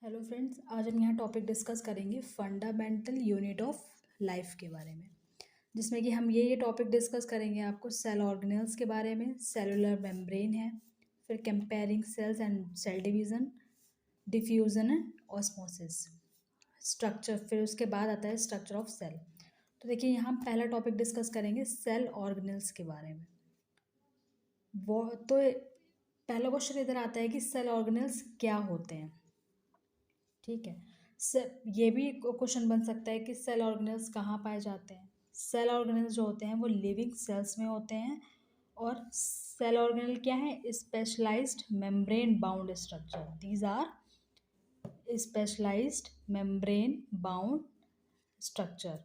Hello friends, आज हम यहाँ टॉपिक डिस्कस करेंगे फंडामेंटल यूनिट ऑफ लाइफ के बारे में, जिसमें कि हम ये टॉपिक डिस्कस करेंगे आपको सेल ऑर्गेनेल्स के बारे में। सेलुलर मेम्ब्रेन है, फिर comparing cells and cell division, diffusion and osmosis, structure, फिर उसके बाद आता है स्ट्रक्चर ऑफ सेल। तो देखिए, यहाँ हम पहला टॉपिक डिस्कस करेंगे सेल ऑर्गेनेल्स के बारे में। वो तो पहला क्वेश्चन इधर आता है कि सेल ऑर्गेनेल्स क्या होते हैं। ठीक है, ये भी क्वेश्चन बन सकता है कि सेल ऑर्गेनेल्स कहाँ पाए जाते हैं। सेल ऑर्गेनेल्स जो होते हैं वो लिविंग सेल्स में होते हैं। और सेल ऑर्गेनेल क्या है? Specialised membrane bound structure. These are specialised membrane bound structure.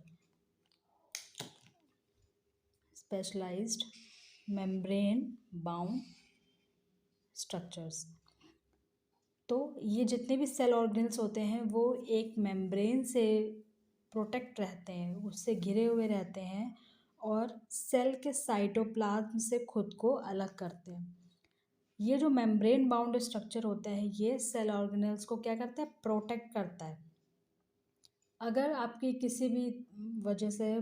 Specialised membrane bound structures. तो ये जितने भी सेल ऑर्गेनेल्स होते हैं वो एक मेम्ब्रेन से प्रोटेक्ट रहते हैं, उससे घिरे हुए रहते हैं और सेल के साइटोप्लाज्म से खुद को अलग करते हैं। ये जो मेम्ब्रेन बाउंड स्ट्रक्चर होता है ये सेल ऑर्गेनेल्स को क्या करता है? प्रोटेक्ट करता है। अगर आपकी किसी भी वजह से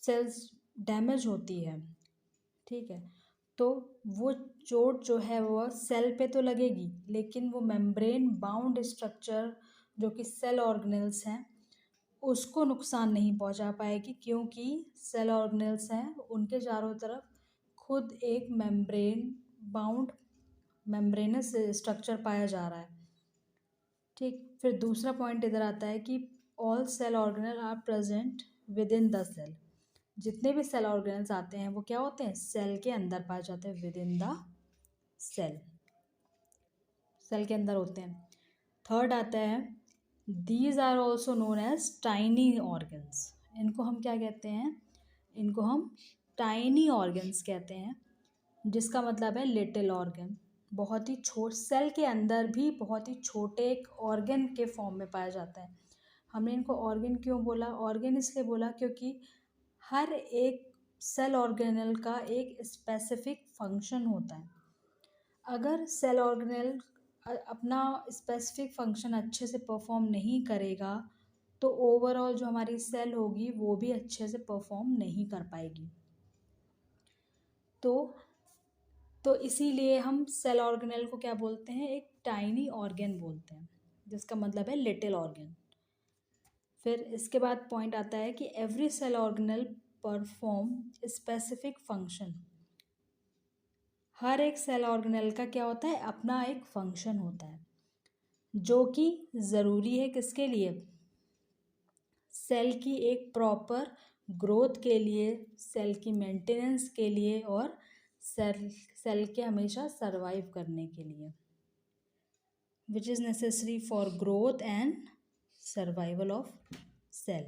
सेल्स डैमेज होती है, ठीक है, तो वो चोट जो है वो सेल पे तो लगेगी, लेकिन वो मेम्ब्रेन बाउंड स्ट्रक्चर जो कि सेल ऑर्गेनेल्स हैं उसको नुकसान नहीं पहुंचा पाएगी, क्योंकि सेल ऑर्गेनेल्स हैं उनके चारों तरफ खुद एक मेम्ब्रेन बाउंड मेम्ब्रेनस स्ट्रक्चर पाया जा रहा है। ठीक, फिर दूसरा पॉइंट इधर आता है कि all cell organelle are present within the cell. जितने भी सेल ऑर्गेनल्स आते हैं वो क्या होते हैं? सेल के अंदर पाए जाते हैं, within the cell, cell के अंदर होते हैं। थर्ड आता है these are also known as tiny organs. इनको हम क्या कहते हैं? इनको हम टाइनी ऑर्गन्स कहते हैं, जिसका मतलब है लिटिल ऑर्गन। बहुत ही सेल के अंदर भी बहुत ही छोटे एक ऑर्गन के फॉर्म में पाया जाता है। हमने इनको ऑर्गन क्यों बोला? ऑर्गन इसलिए बोला क्योंकि हर एक सेल ऑर्गेनल का एक स्पेसिफिक फंक्शन होता है। अगर सेल ऑर्गेनल अपना स्पेसिफिक फंक्शन अच्छे से परफॉर्म नहीं करेगा तो ओवरऑल जो हमारी सेल होगी वो भी अच्छे से परफॉर्म नहीं कर पाएगी। तो इसीलिए हम सेल ऑर्गेनल को क्या बोलते हैं? एक टाइनी ऑर्गन बोलते हैं, जिसका मतलब है लिटिल ऑर्गन। फिर इसके बाद पॉइंट आता है कि every cell organelle perform specific function. हर एक सेल ऑर्गेनल का क्या होता है? अपना एक फंक्शन होता है, जो कि ज़रूरी है किसके लिए? सेल की एक प्रॉपर ग्रोथ के लिए, सेल की मेंटेनेंस के लिए और सेल के हमेशा सरवाइव करने के लिए, which is necessary for growth and survival of cell.